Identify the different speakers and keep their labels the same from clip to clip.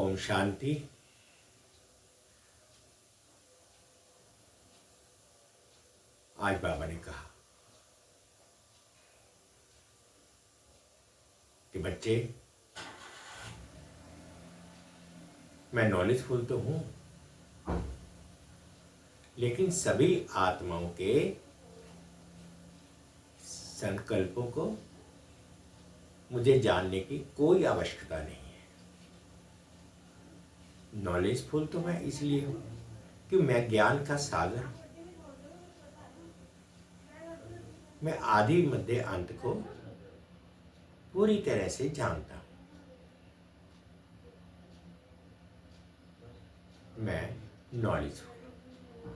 Speaker 1: ओम शांति। आज बाबा ने कहा कि बच्चे, मैं नॉलेजफुल तो हूं, लेकिन सभी आत्माओं के संकल्पों को मुझे जानने की कोई आवश्यकता नहीं है। नॉलेजफुल तो मैं इसलिए हूं कि मैं ज्ञान का सागर हूं। मैं आदि मध्य अंत को पूरी तरह से जानता हूं। मैं नॉलेजफुल हूं।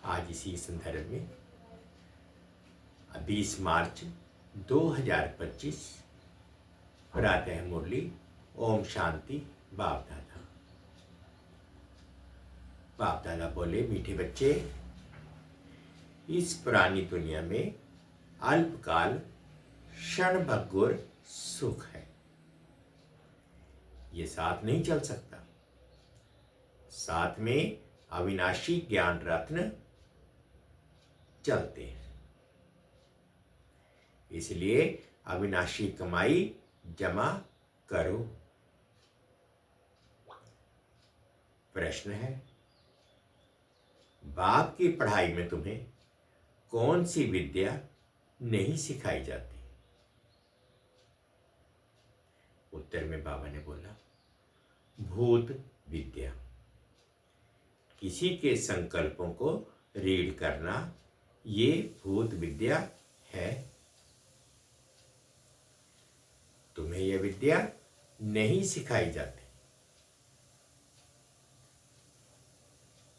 Speaker 1: आज इसी संदर्भ में 20 मार्च 2025 प्रातः मुरली ओम शांति। बाप दादा बोले, मीठे बच्चे, इस पुरानी दुनिया में अल्पकाल क्षणभंगुर सुख है। ये साथ नहीं चल सकता। साथ में अविनाशी ज्ञान रत्न चलते हैं। इसलिए अविनाशी कमाई जमा करो। प्रश्न है, बाप की पढ़ाई में तुम्हें कौन सी विद्या नहीं सिखाई जाती? उत्तर में बाबा ने बोला, भूत विद्या। किसी के संकल्पों को रीड करना, ये भूत विद्या है। तुम्हें यह विद्या नहीं सिखाई जाती।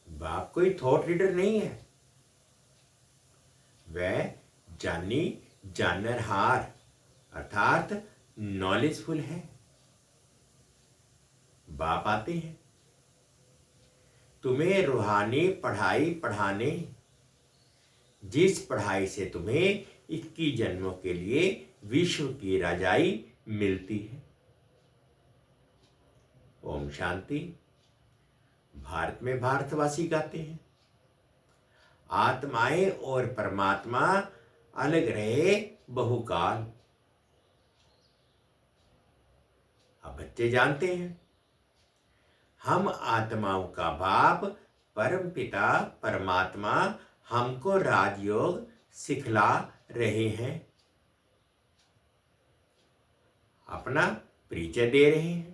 Speaker 1: बाप कोई थॉट रीडर नहीं है। वह जानी जानरहार अर्थात नॉलेजफुल है। बाप आते हैं तुम्हें रूहानी पढ़ाई पढ़ाने, जिस पढ़ाई से तुम्हें 21 जन्मों के लिए विश्व की राजाई मिलती है। ओम शांति। भारत में भारतवासी गाते हैं, आत्माएं और परमात्मा अलग रहे बहुकाल। अब बच्चे जानते हैं, हम आत्माओं का बाप परम पिता परमात्मा हमको राजयोग सिखला रहे हैं, अपना परिचय दे रहे हैं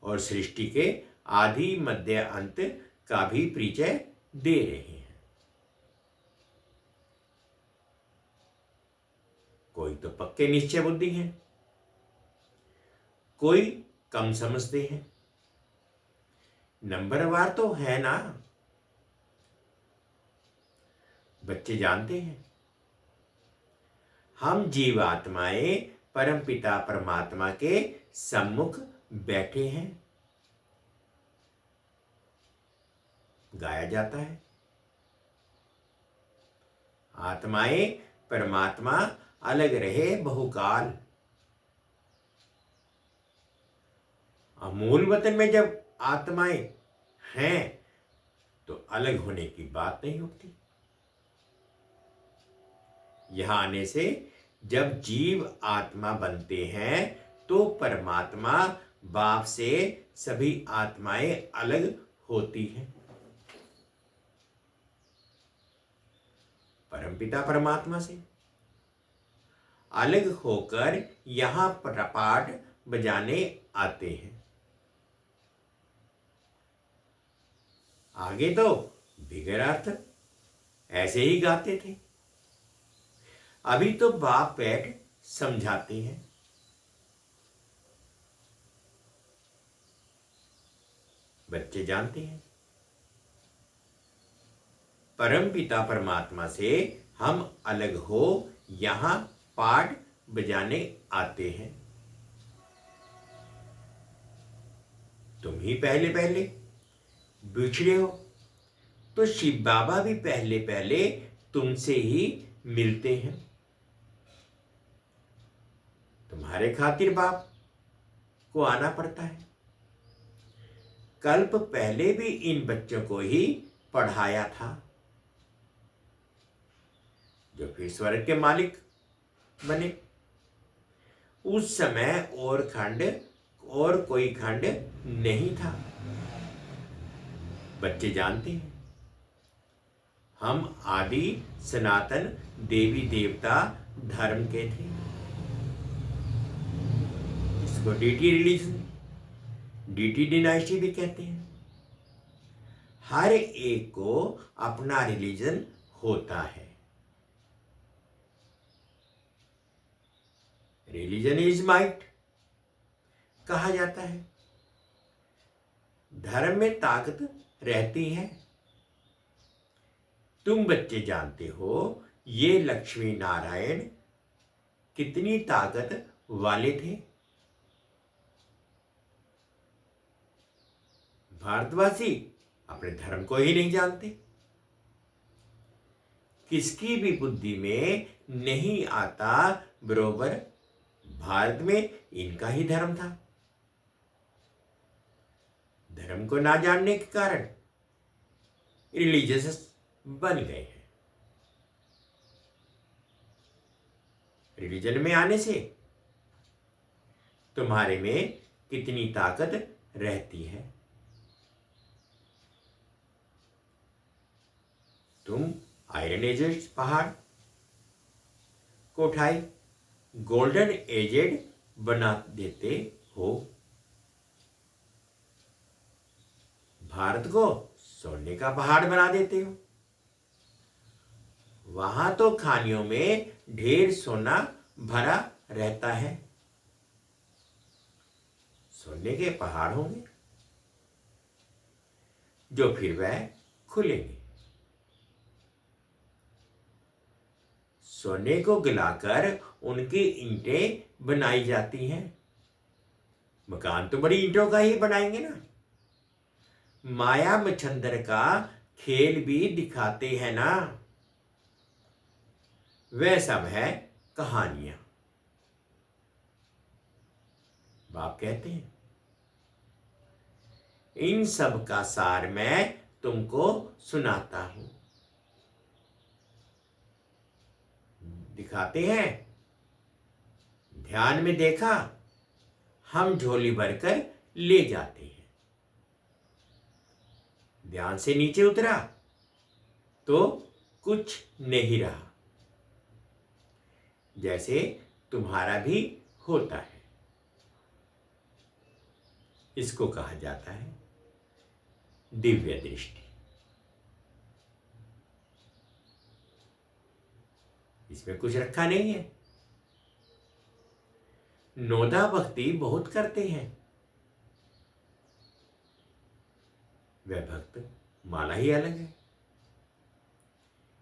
Speaker 1: और सृष्टि के आदि मध्य अंत का भी परिचय दे रहे हैं। कोई तो पक्के निश्चय बुद्धि हैं, कोई कम समझते हैं। नंबरवार तो है ना। बच्चे जानते हैं, हम जीवात्माएं परमपिता परमात्मा के सम्मुख बैठे हैं। गाया जाता है, आत्माएं परमात्मा अलग रहे बहुकाल। मूल वतन में जब आत्माएं हैं तो अलग होने की बात नहीं होती। यहां आने से जब जीव आत्मा बनते हैं तो परमात्मा बाप से सभी आत्माएं अलग होती हैं। परमपिता परमात्मा से अलग होकर यहां पाठ बजाने आते हैं। आगे तो बिगर अर्थ ऐसे ही गाते थे। अभी तो बाप बैठ समझाते हैं। बच्चे जानते हैं, परम पिता परमात्मा से हम अलग हो यहां पाठ बजाने आते हैं। तुम ही पहले पहले बिछड़े हो तो शिव बाबा भी पहले पहले तुमसे ही मिलते हैं। तुम्हारे खातिर बाप को आना पड़ता है। कल्प पहले भी इन बच्चों को ही पढ़ाया था, जो फिर स्वर्ग के मालिक बने। उस समय और कोई खंड नहीं था। बच्चे जानते हैं, हम आदि सनातन देवी देवता धर्म के थे। इसको डीटी रिलीजन, डीटी डिनाइस्टी भी कहते हैं। हर एक को अपना रिलीजन होता है। रिलीजन इज माइट कहा जाता है। धर्म में ताकत रहती है। तुम बच्चे जानते हो ये लक्ष्मी नारायण कितनी ताकत वाले थे। भारतवासी अपने धर्म को ही नहीं जानते। किसकी भी बुद्धि में नहीं आता बरोबर भारत में इनका ही धर्म था। धर्म को ना जानने के कारण रिलीजियस बन गए हैं। रिलीजन में आने से तुम्हारे में कितनी ताकत रहती है। तुम आयरन एजेड पहाड़ को उठाई गोल्डन एजेड बना देते हो। भारत को सोने का पहाड़ बना देते हो। वहां तो खानियों में ढेर सोना भरा रहता है। सोने के पहाड़ होंगे जो फिर वह खुलेंगे। सोने को गलाकर उनकी ईंटें बनाई जाती हैं। मकान तो बड़ी ईंटों का ही बनाएंगे ना। माया मच्छंदर का खेल भी दिखाते हैं ना। वह सब है कहानियां। बाप कहते हैं इन सब का सार मैं तुमको सुनाता हूं। दिखाते हैं। ध्यान में देखा, हम झोली भरकर ले जाते हैं। ध्यान से नीचे उतरा तो कुछ नहीं रहा। जैसे तुम्हारा भी होता है। इसको कहा जाता है दिव्य दृष्टि। इसमें कुछ रखा नहीं है। नोदा भक्ति बहुत करते हैं। वह भक्त माला ही अलग है,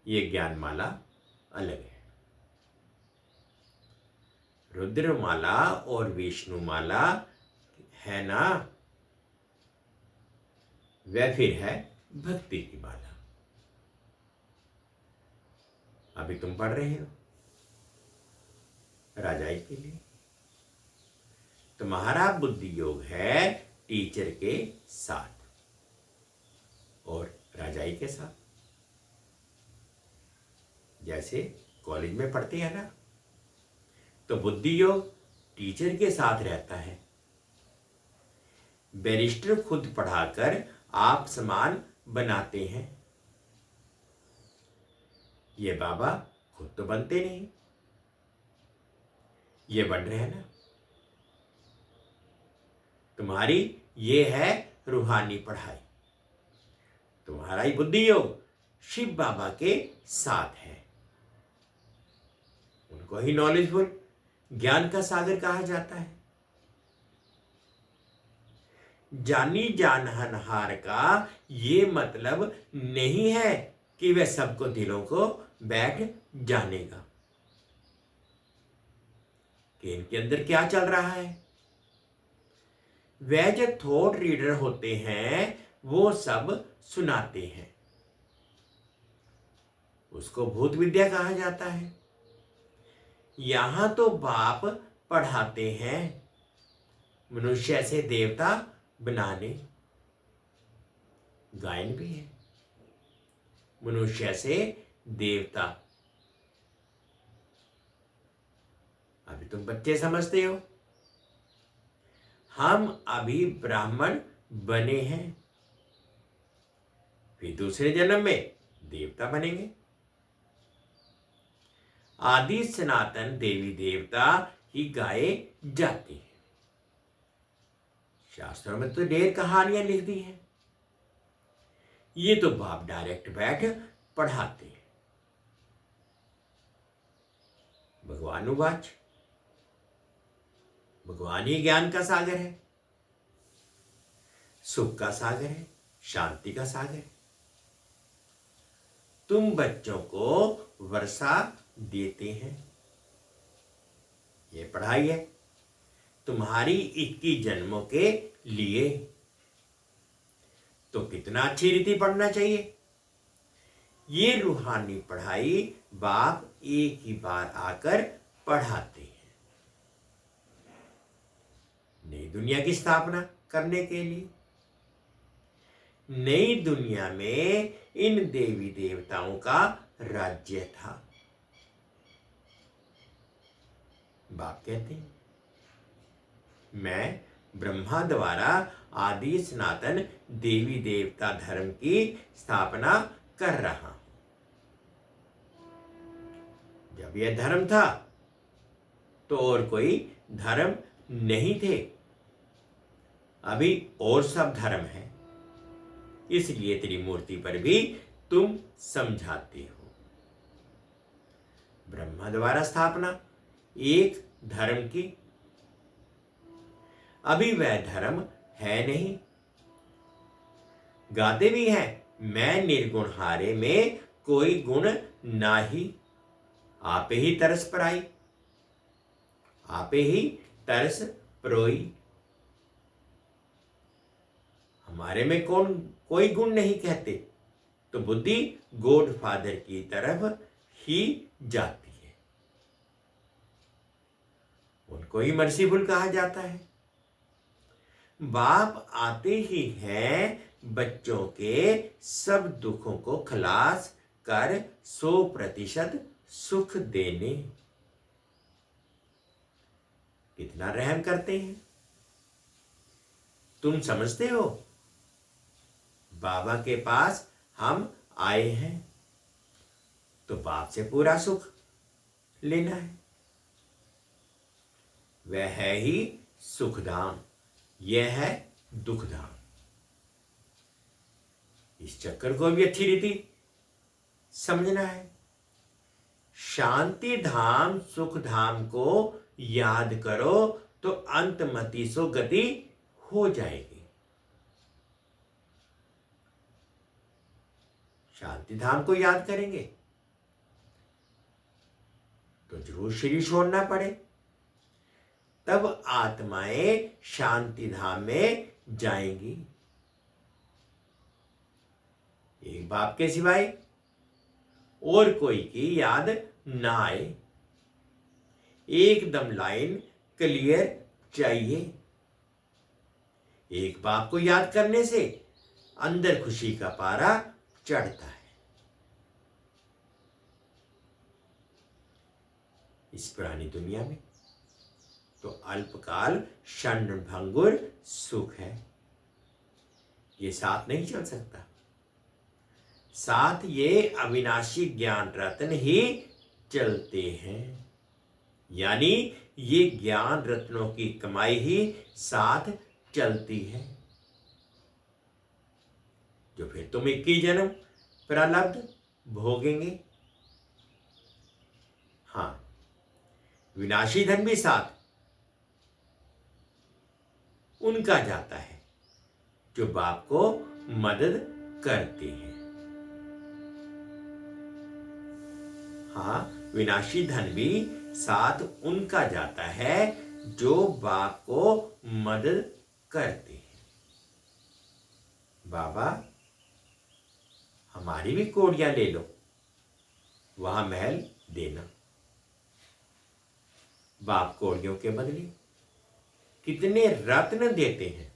Speaker 1: ये ज्ञान माला अलग है। रुद्र माला और विष्णु माला है ना, वह फिर है भक्ति की माला। अभी तुम पढ़ रहे हो राजाई के लिए। तुम्हारा बुद्धि योग है टीचर के साथ और राजाई के साथ। जैसे कॉलेज में पढ़ते हैं ना, तो बुद्धि योग टीचर के साथ रहता है। बैरिस्टर खुद पढ़ाकर आप समान बनाते हैं। ये बाबा खुद तो बनते नहीं, ये बन रहे हैं ना। तुम्हारी ये है रूहानी पढ़ाई। तुम्हारा ही बुद्धि योग शिव बाबा के साथ है। उनको ही नॉलेजफुल ज्ञान का सागर कहा जाता है। जानी जानहार का ये मतलब नहीं है कि वह सबको दिलों को बैठ जानेगा कि इनके अंदर क्या चल रहा है। वह जो थॉट रीडर होते हैं वो सब सुनाते हैं। उसको भूत विद्या कहा जाता है। यहां तो बाप पढ़ाते हैं। मनुष्य से देवता बनाने। गायन भी है, मनुष्य से देवता। अभी तुम बच्चे समझते हो, हम अभी ब्राह्मण बने हैं, फिर दूसरे जन्म में देवता बनेंगे। आदि सनातन देवी देवता ही गाए जाते हैं। शास्त्रों में तो ढेर कहानियां लिख दी हैं, ये तो बाप डायरेक्ट बैठ पढ़ाते हैं। भगवान उवाच, भगवान ही ज्ञान का सागर है, सुख का सागर है, शांति का सागर है। तुम बच्चों को वर्षा देते हैं, ये पढ़ाई है तुम्हारी 21 जन्मों के लिए। तो कितना अच्छी रीति पढ़ना चाहिए। ये रूहानी पढ़ाई बाप एक ही बार आकर पढ़ाते हैं, नई दुनिया की स्थापना करने के लिए। नई दुनिया में इन देवी देवताओं का राज्य था। बाप कहते हैं, मैं ब्रह्मा द्वारा आदि सनातन देवी देवता धर्म की स्थापना कर रहा हूं। जब यह धर्म था तो और कोई धर्म नहीं थे, अभी और सब धर्म है, इसलिए त्रिमूर्ति पर भी तुम समझाते हो। ब्रह्मा द्वारा स्थापना एक धर्म की, अभी वह धर्म है नहीं। गाते भी हैं, मैं निर्गुण हारे में कोई गुण नाही, आपे ही तरस पराई, आपे ही तरस परोई। हमारे में कौन कोई गुण नहीं कहते, तो बुद्धि गॉड फादर की तरफ ही जाती है, उनको ही मर्सीफुल कहा जाता है। बाप आते ही हैं बच्चों के सब दुखों को खलास कर 100% सुख देने। कितना रहम करते हैं, तुम समझते हो। बाबा के पास हम आए हैं तो बाप से पूरा सुख लेना है। वह है ही सुखधाम, यह है दुखधाम। इस चक्कर को भी अच्छी रीति समझना है। शांति धाम सुख धाम को याद करो तो अंतमति सो गति हो जाएगी। शांति धाम को याद करेंगे तो जरूर शरीर छोड़ना पड़े, तब आत्माएं शांति धाम में जाएंगी। एक बाप के सिवाय और कोई की याद ना आए, एकदम लाइन क्लियर चाहिए। एक बाप को याद करने से अंदर खुशी का पारा चढ़ता है। इस पुरानी दुनिया में तो अल्पकाल क्षण भंगुर सुख है, ये साथ नहीं चल सकता। साथ ये अविनाशी ज्ञान रत्न ही चलते हैं, यानी ये ज्ञान रत्नों की कमाई ही साथ चलती है, जो फिर तुम 21 जन्म प्रारब्ध भोगेंगे। हाँ, विनाशी धन भी साथ उनका जाता है जो बाप को मदद करते हैं। हाँ, विनाशी धन भी साथ उनका जाता है जो बाप को मदद करते हैं। बाबा, हमारी भी कोड़ियां ले लो, वहां महल देना। बाप कोड़ियों के बदले कितने रत्न देते हैं।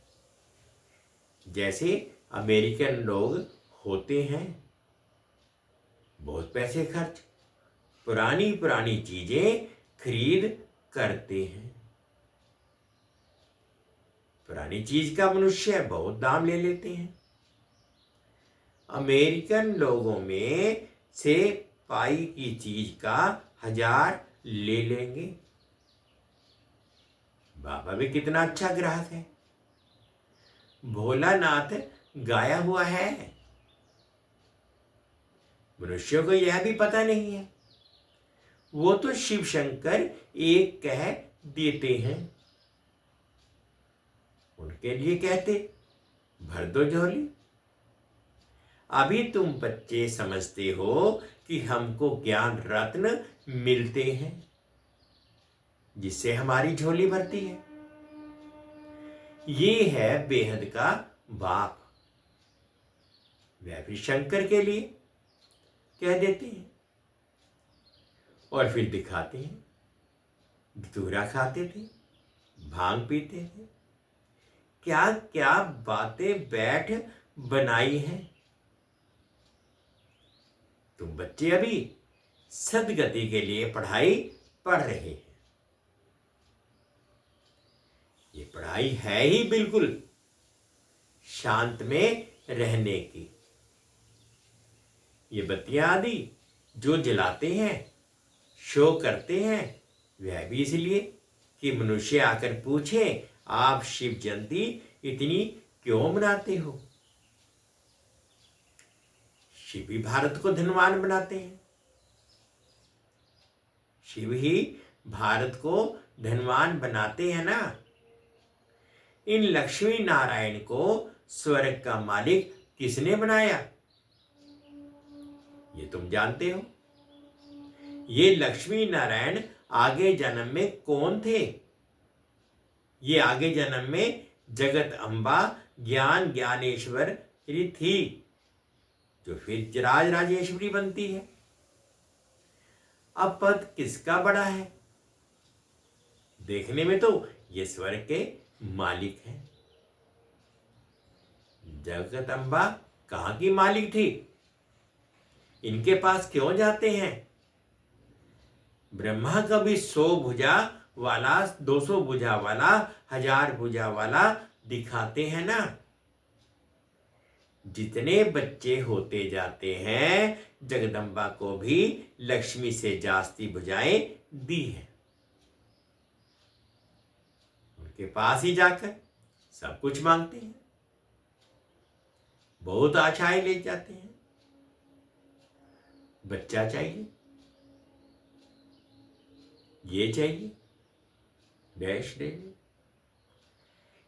Speaker 1: जैसे अमेरिकन लोग होते हैं, बहुत पैसे खर्च पुरानी पुरानी चीजें खरीद करते हैं। पुरानी चीज का मनुष्य बहुत दाम ले लेते हैं। अमेरिकन लोगों में से पाई की चीज का 1000 ले लेंगे। बाबा भी कितना अच्छा ग्राहक है। भोलानाथ गाया हुआ है। मनुष्यों को यह भी पता नहीं है। वो तो शिव शंकर एक कह देते हैं। उनके लिए कहते भर दो झोली। अभी तुम बच्चे समझते हो कि हमको ज्ञान रत्न मिलते हैं जिससे हमारी झोली भरती है। ये है बेहद का बाप। वह भी शंकर के लिए कह देते हैं और फिर दिखाते हैं। धतूरा खाते थे, भांग पीते थे, क्या क्या बातें बैठ बनाई हैं। तुम बच्चे अभी सदगति के लिए पढ़ाई पढ़ रहे हैं। ये पढ़ाई है ही बिल्कुल शांत में रहने की। ये बत्तियां आदि जो जलाते हैं, शो करते हैं, वह भी इसलिए कि मनुष्य आकर पूछे आप शिव जयंती इतनी क्यों मनाते हो। शिव ही भारत को धनवान बनाते हैं। शिव ही भारत को धनवान बनाते हैं ना। इन लक्ष्मी नारायण को स्वर्ग का मालिक किसने बनाया, ये तुम जानते हो। ये लक्ष्मी नारायण आगे जन्म में कौन थे। ये आगे जन्म में जगत अम्बा ज्ञान ज्ञानेश्वरी थी, जो फिर राज राजेश्वरी बनती है। अब पद किसका बड़ा है। देखने में तो ये स्वर्ग के मालिक हैं। जगत अम्बा कहां की मालिक थी, इनके पास क्यों जाते हैं। ब्रह्मा का भी 100 भुजा वाला, 200 भुजा वाला, 1000 भुजा वाला दिखाते हैं ना। जितने बच्चे होते जाते हैं, जगदम्बा को भी लक्ष्मी से जास्ती भुजाएं दी हैं। उनके पास ही जाकर सब कुछ मांगते हैं, बहुत आशाएं ले जाते हैं। बच्चा चाहिए, ये चाहिए, डैश दे।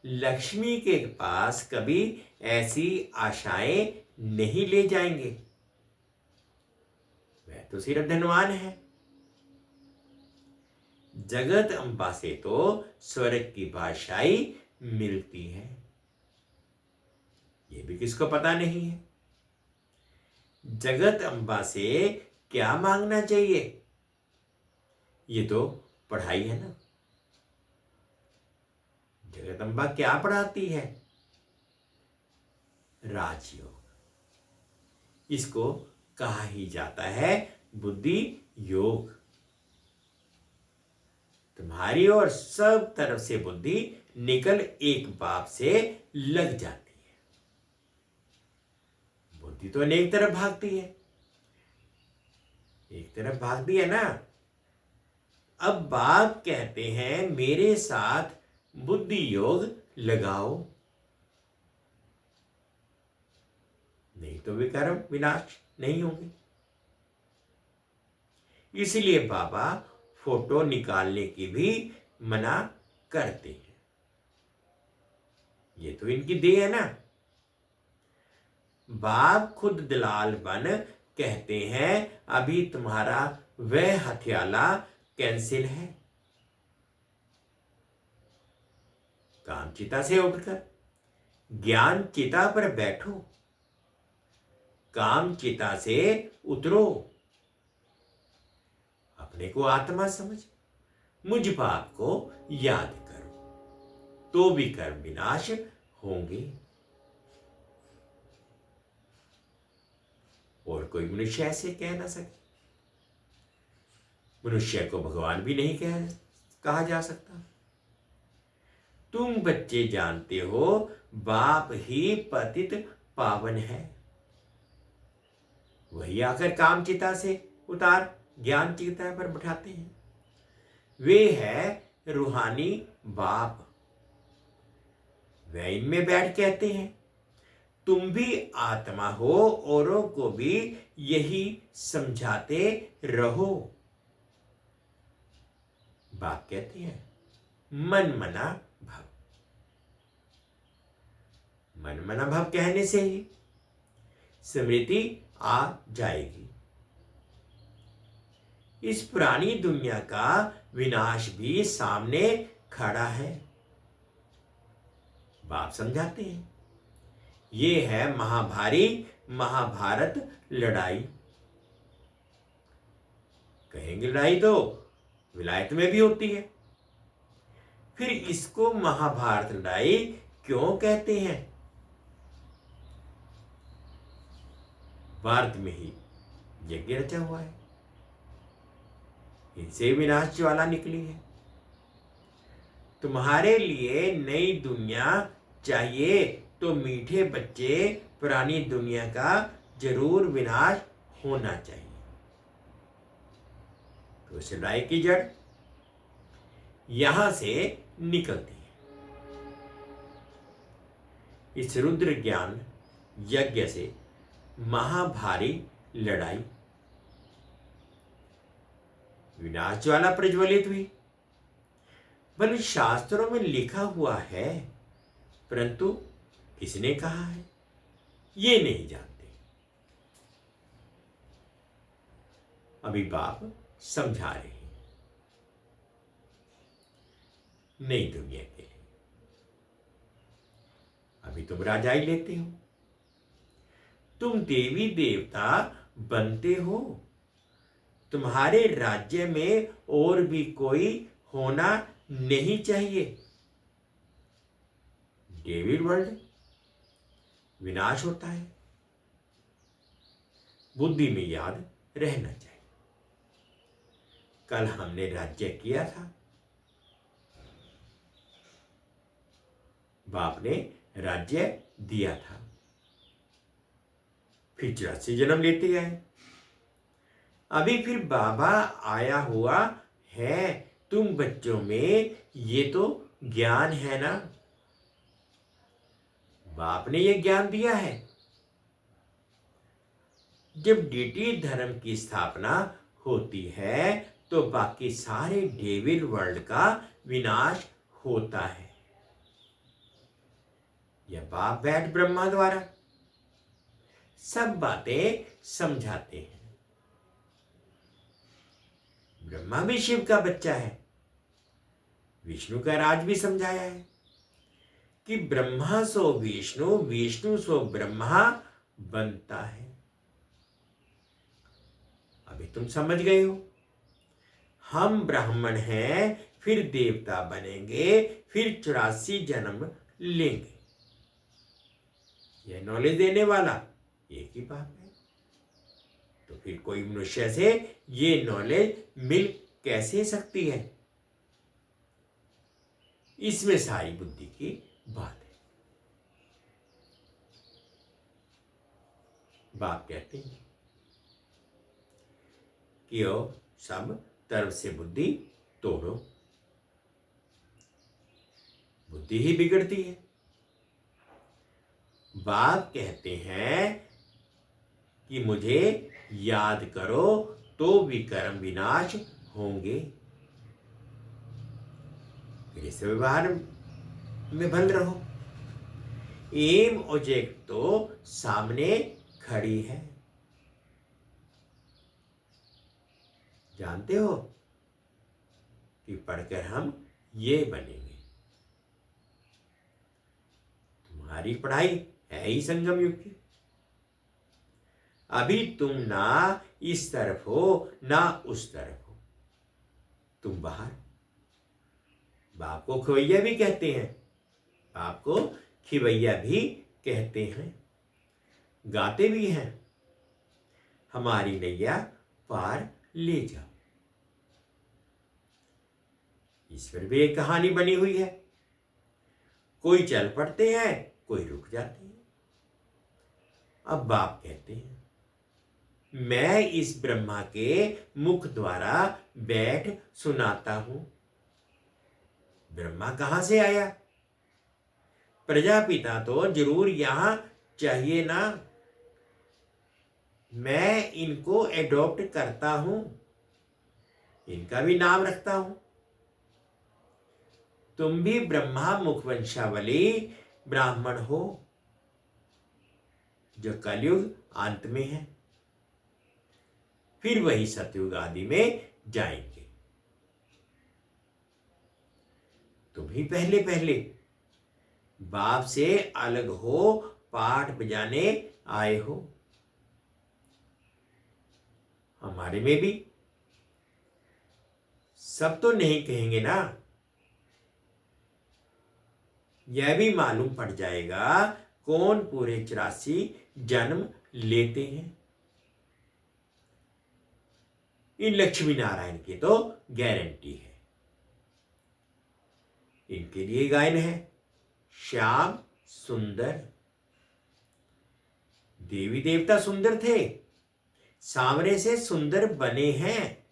Speaker 1: लक्ष्मी के पास कभी ऐसी आशाएं नहीं ले जाएंगे। वह तो सिर्फ धनवान है। जगत अम्बा से तो स्वर्ग की बादशाही मिलती है, ये भी किसको पता नहीं है। जगत अम्बा से क्या मांगना चाहिए, ये तो पढ़ाई है ना। जगदम्बा क्या पढ़ाती है, राजयोग। इसको कहा ही जाता है बुद्धि योग। तुम्हारी और सब तरफ से बुद्धि निकल एक बाप से लग जाती है। बुद्धि तो अनेक तरफ भागती है, एक तरफ भागती है ना। अब बाप कहते हैं मेरे साथ बुद्धि योग लगाओ, नहीं तो विकर्म विनाश नहीं होंगे। इसलिए बाबा फोटो निकालने की भी मना करते हैं। ये तो इनकी देह है ना। बाप खुद दलाल बन कहते हैं अभी तुम्हारा वह हथियाला कैंसिल है। काम चिता से उठकर ज्ञान चिता पर बैठो, काम चिता से उतरो। अपने को आत्मा समझ मुझ बाप को याद करो। तो भी कर्म विनाश होंगे। और कोई मनुष्य ऐसे कह ना सके। मनुष्य को भगवान भी नहीं कहा जा सकता। तुम बच्चे जानते हो बाप ही पतित पावन है। वही आकर काम चिता से उतार ज्ञान चिता पर बैठाते हैं। वे है रूहानी बाप। वे इनमें बैठ कहते हैं तुम भी आत्मा हो, औरों को भी यही समझाते रहो। बाप कहते हैं मन मना भव। मन मना भव कहने से ही स्मृति आ जाएगी। इस पुरानी दुनिया का विनाश भी सामने खड़ा है। बाप समझाते हैं ये है महाभारी महाभारत लड़ाई। कहेंगे लड़ाई तो विलायत में भी होती है, फिर इसको महाभारत लड़ाई क्यों कहते हैं? भारत में ही यज्ञ रचा हुआ है, इनसे विनाश ज्वाला निकली है। तुम्हारे लिए नई दुनिया चाहिए तो मीठे बच्चे पुरानी दुनिया का जरूर विनाश होना चाहिए। तो इस लड़ाई की जड़ यहां से निकलती है। इस रुद्र ज्ञान यज्ञ से महाभारी लड़ाई विनाश ज्वाला प्रज्वलित हुई। बल शास्त्रों में लिखा हुआ है, परंतु किसने कहा है ये नहीं जानते। अभी बाप समझा रहे हैं नई दुनिया के लिए। अभी तुम राजाई लेते हो, तुम देवी देवता बनते हो। तुम्हारे राज्य में और भी कोई होना नहीं चाहिए। डेविड वर्ल्ड विनाश होता है, बुद्धि में याद रहना चाहिए। कल हमने राज्य किया था, बाप ने राज्य दिया था, फिर 84 जन्म लेते आए। अभी फिर बाबा आया हुआ है तुम बच्चों में। ये तो ज्ञान है ना, बाप ने ये ज्ञान दिया है। जब डीटी धर्म की स्थापना होती है तो बाकी सारे डेविल वर्ल्ड का विनाश होता है। यह बाप बैठ ब्रह्मा द्वारा सब बातें समझाते हैं। ब्रह्मा भी शिव का बच्चा है। विष्णु का राज भी समझाया है कि ब्रह्मा सो विष्णु, विष्णु सो ब्रह्मा बनता है। अभी तुम समझ गए हो, हम ब्राह्मण हैं, फिर देवता बनेंगे, फिर 84 जन्म लेंगे। यह नॉलेज देने वाला एक ही बाप है। तो फिर कोई मनुष्य से ये नॉलेज मिल कैसे सकती है? इसमें सारी बुद्धि की बात है। बाप कहते हैं कि ओ सब तरफ से बुद्धि तोड़ो। बुद्धि ही बिगड़ती है। बाप कहते हैं कि मुझे याद करो तो विकर्म विनाश होंगे। इस व्यवहार में बंद रहो। एम ऑब्जेक्ट तो सामने खड़ी है। जानते हो कि पढ़कर हम ये बनेंगे। तुम्हारी पढ़ाई है ही संगम युग की। अभी तुम ना इस तरफ हो ना उस तरफ हो, तुम बाहर। बाप को खवैया भी कहते हैं, बाप को खिवैया भी कहते हैं, गाते भी हैं, हमारी नैया पार ले जाओ। ईश्वर भी एक कहानी बनी हुई है, कोई चल पड़ते हैं, कोई रुक जाते हैं। अब बाप कहते हैं, मैं इस ब्रह्मा के मुख द्वारा बैठ सुनाता हूं। ब्रह्मा कहां से आया? प्रजापिता तो जरूर यहां चाहिए ना। मैं इनको एडॉप्ट करता हूं, इनका भी नाम रखता हूं। तुम भी ब्रह्मा मुखवंशावली ब्राह्मण हो, जो कलयुग अंत में है, फिर वही सतयुग आदि में जाएंगे। तुम ही पहले पहले बाप से अलग हो पाठ बजाने आए हो। हमारे में भी सब तो नहीं कहेंगे ना, यह भी मालूम पड़ जाएगा कौन पूरे 84 जन्म लेते हैं। इन लक्ष्मी नारायण की तो गारंटी है। इनके लिए गायन है, श्याम सुंदर। देवी देवता सुंदर थे, सांवरे से सुंदर बने हैं।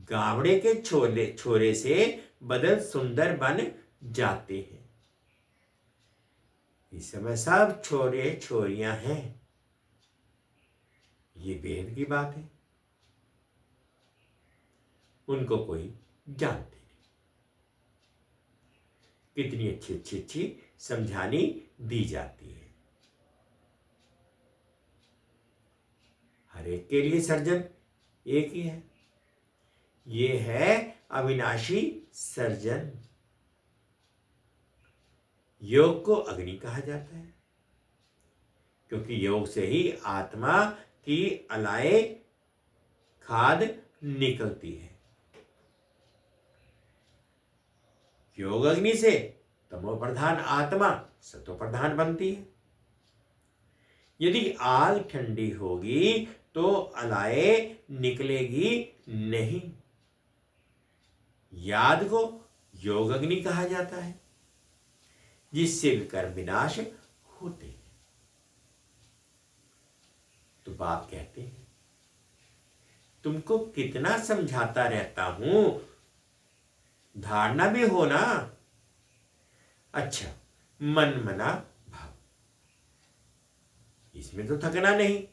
Speaker 1: गावड़े के छोरे से बदल सुंदर बन जाते हैं। इस समय सब छोरे छोरियां हैं, ये बेहद की बात है। उनको कोई जानते नहीं। कितनी अच्छी समझानी दी जाती है। हर एक के लिए सर्जन एक ही है, ये है अविनाशी सर्जन। योग को अग्नि कहा जाता है, क्योंकि योग से ही आत्मा की अलाय खाद निकलती है। योग अग्नि से तमो प्रधान आत्मा सतो प्रधान बनती है। यदि आग ठंडी होगी तो अलाय निकलेगी नहीं। याद को योग अग्नि कहा जाता है, जिससे कर्म विनाश होते हैं। तो बाप कहते हैं, तुमको कितना समझाता रहता हूं, धारणा भी हो ना। अच्छा, मन मना भाव, इसमें तो थकना नहीं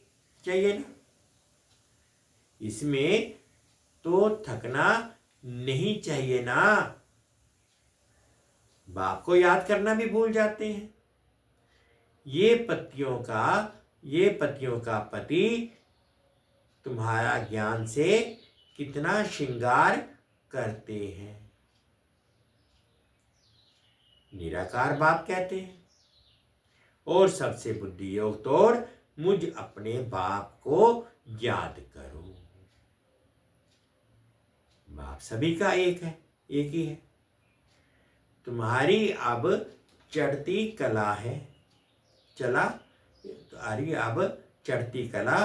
Speaker 1: चाहिए ना। इसमें तो थकना नहीं चाहिए ना। बाप को याद करना भी भूल जाते हैं। ये पतियों का पति तुम्हारा ज्ञान से कितना श्रृंगार करते हैं। निराकार बाप कहते हैं, और सबसे बुद्धि योग तोड़ मुझ अपने बाप को याद करो। बाप सभी का एक है, एक ही है। तुम्हारी अब चढ़ती कला है, चला तुम्हारी अब चढ़ती कला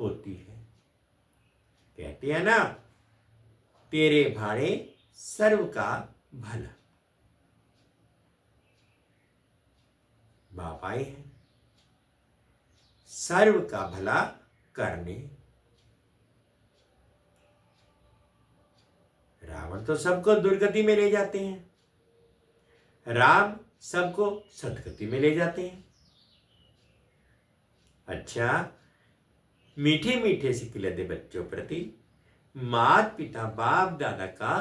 Speaker 1: होती है। कहते हैं ना, तेरे भाड़े सर्व का भला। बाप आए हैं सर्व का भला करने। रावण तो सबको दुर्गति में ले जाते हैं, राम सबको सदगति में ले जाते हैं। अच्छा, मीठे मीठे सिखलते बच्चों प्रति माता पिता बाप दादा का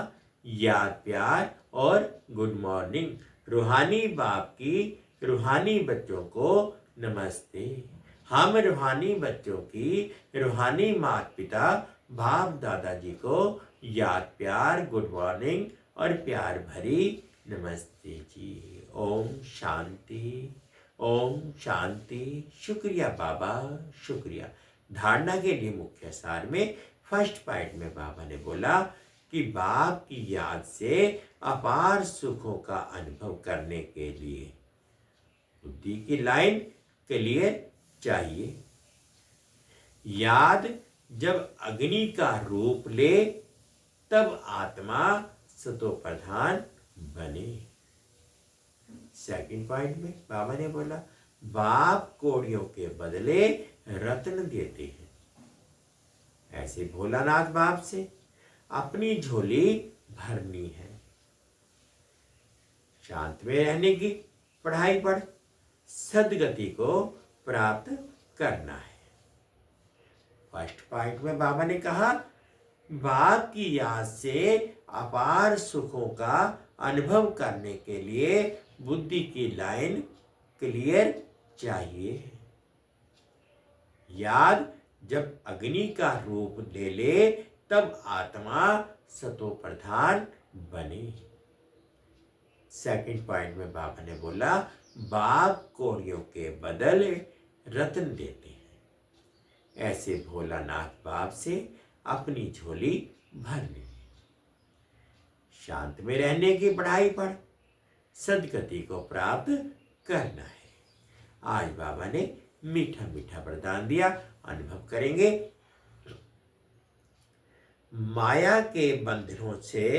Speaker 1: याद प्यार और गुड मॉर्निंग। रूहानी बाप की रूहानी बच्चों को नमस्ते। हम रूहानी बच्चों की रूहानी माता पिता बाप दादाजी को याद प्यार गुड मॉर्निंग और प्यार भरी नमस्ते जी। ओम शांति, ओम शांति। शुक्रिया बाबा, शुक्रिया। धारणा के लिए मुख्य सार में फर्स्ट पॉइंट में बाबा ने बोला कि बाप की याद से अपार सुखों का अनुभव करने के लिए बुद्धि की लाइन क्लियर चाहिए। याद जब अग्नि का रूप ले तब आत्मा सतो प्रधान बने। सेकंड पॉइंट में बाबा ने बोला बाप कोड़ियों के बदले रत्न देते हैं। ऐसे भोलानाथ बाप से अपनी झोली भरनी है। शांत में रहने की पढ़ाई पढ़, सदगति को प्राप्त करना है। फर्स्ट पॉइंट में बाबा ने कहा बाप की याद से अपार सुखों का अनुभव करने के लिए बुद्धि की लाइन क्लियर चाहिए। याद जब अग्नि का रूप ले ले तब आत्मा सतो प्रधान बने। सेकंड पॉइंट में बाबा ने बोला बाप कोड़ियों के बदले रत्न देते हैं। ऐसे भोलानाथ बाप से अपनी झोली भरनी। शांत में रहने की पढ़ाई पढ़, सदगति को प्राप्त करना है। आज बाबा ने मीठा मीठा वरदान दिया, अनुभव करेंगे। माया के बंधनों से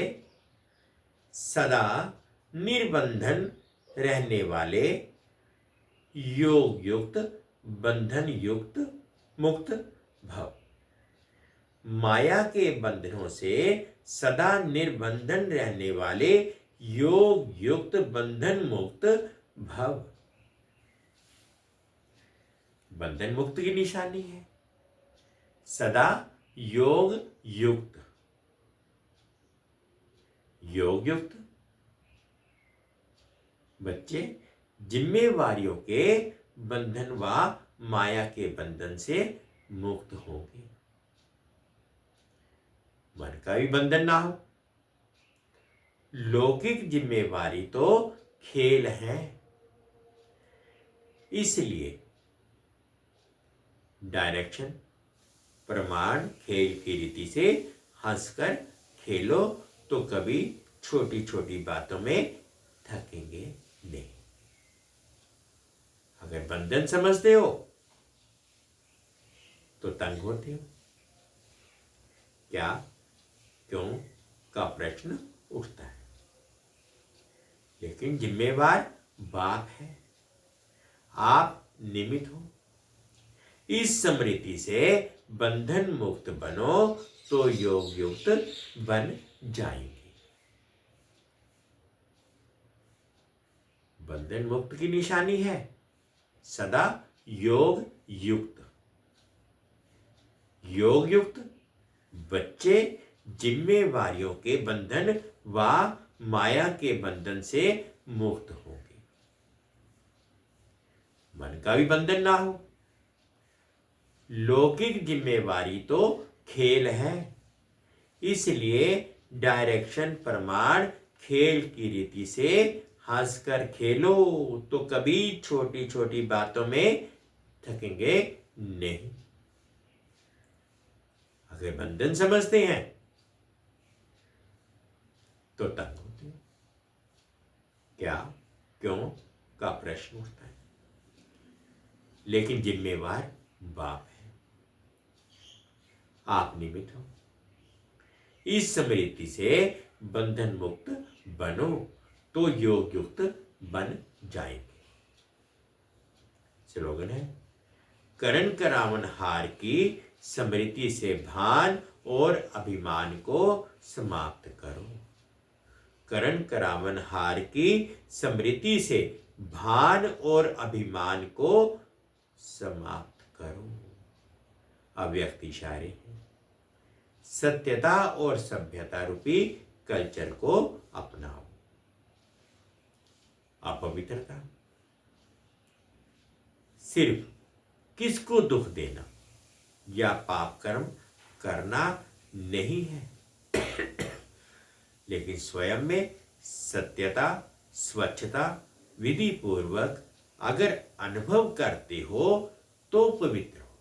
Speaker 1: सदा निर्बंधन रहने वाले योग युक्त बंधन युक्त मुक्त भव। माया के बंधनों से सदा निर्बंधन रहने वाले योग युक्त बंधन मुक्त भव। बंधन मुक्त की निशानी है सदा योग युक्त। योग युक्त बच्चे जिम्मेवारियों के बंधन व माया के बंधन से मुक्त होंगे। मन का भी बंधन ना हो। लौकिक जिम्मेवारी तो खेल है, इसलिए डायरेक्शन प्रमाण खेल की रीति से हंसकर खेलो तो कभी छोटी छोटी बातों में थकेंगे नहीं। अगर बंधन समझते हो तो तंग होते हो। क्या क्यों का प्रश्न उठता है। लेकिन जिम्मेवार बाप है, आप निमित्त हो। इस स्मृति से बंधन मुक्त बनो तो योग युक्त बन जाएंगे। बंधन मुक्त की निशानी है सदा योग युक्त। योग युक्त बच्चे जिम्मेवारियों के बंधन व माया के बंधन से मुक्त होंगे। मन का भी बंधन ना हो। लौकिक जिम्मेवारी तो खेल है, इसलिए डायरेक्शन प्रमाण खेल की रीति से हंसकर खेलो तो कभी छोटी छोटी बातों में थकेंगे नहीं। अगर बंधन समझते हैं तो तंग होते हैं। क्या क्यों का प्रश्न उठता है। लेकिन जिम्मेवार बाप है, आप निमित्त हो। इस स्मृति से बंधन मुक्त बनो तो योग युक्त बन जाएंगे। स्लोगन है करण करावन हार की स्मृति से भान और अभिमान को समाप्त करो। करण करावन हार की स्मृति से भान और अभिमान को समाप्त करो। अव्यक्त इशारे हैं। सत्यता और सभ्यता रूपी कल्चर को अपनाओ। अपवित्रता सिर्फ किसको दुख देना या पाप कर्म करना नहीं है, लेकिन स्वयं में सत्यता स्वच्छता विधि पूर्वक अगर अनुभव करते हो तो पवित्र हो।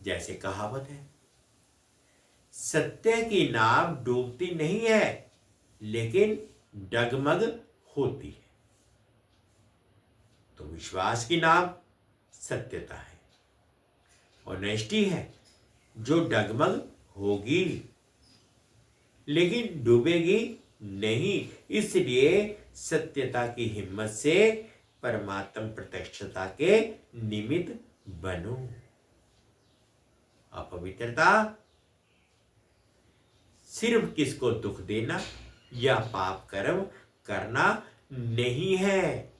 Speaker 1: जैसे कहावत है सत्य की नाव डूबती नहीं है लेकिन डगमग होती है। तो विश्वास की नाव सत्यता है, ऑनेस्टी है जो डगमग होगी लेकिन डूबेगी नहीं। इसलिए सत्यता की हिम्मत से परमात्म प्रत्यक्षता के निमित्त बनो। अपवित्रता सिर्फ किसको दुख देना या पाप कर्म करना नहीं है,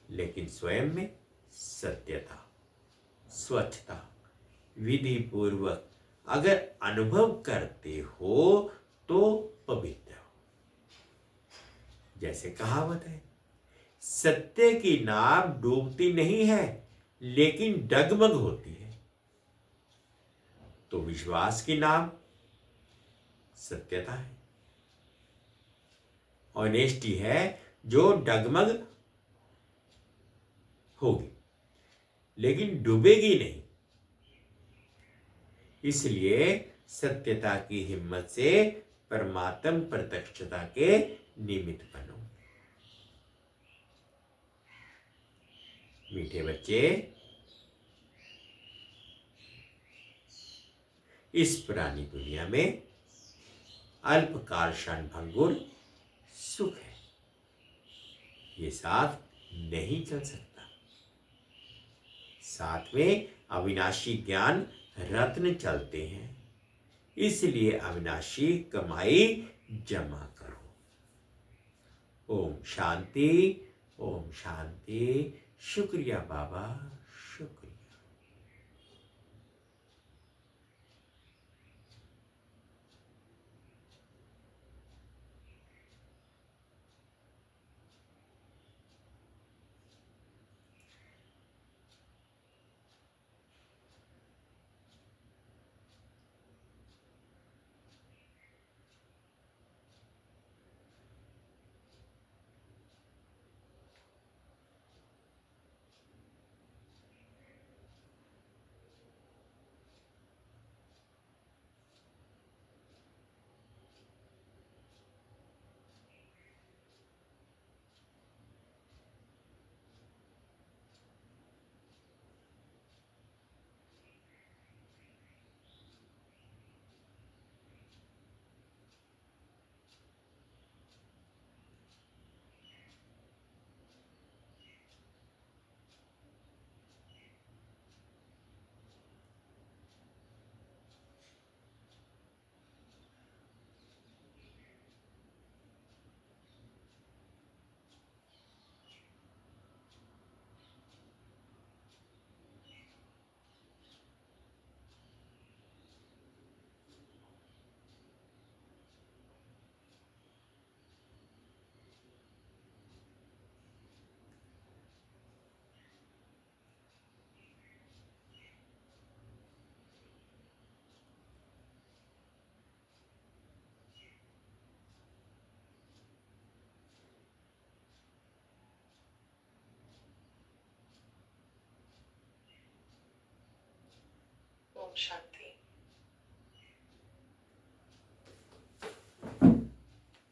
Speaker 1: लेकिन स्वयं में सत्यता, स्वच्छता, विधि पूर्वक अगर अनुभव करते हो तो पवित्र हो। जैसे कहावत है, सत्य की नाव डूबती नहीं है लेकिन डगमग होती है। तो विश्वास की नाव सत्यता है, ऑनेस्टी है जो डगमग होगी लेकिन डूबेगी नहीं। इसलिए सत्यता की हिम्मत से परमात्म प्रत्यक्षता के निमित्त बनो। मीठे बच्चे, इस पुरानी दुनिया में अल्पकाल क्षणभंगुर सुख है, ये साथ नहीं चल सकता। साथ में अविनाशी ज्ञान रत्न चलते हैं, इसलिए अविनाशी कमाई जमा करो। ओम शांति, ओम शांति। शुक्रिया बाबा, शुक्रिया।
Speaker 2: शांति।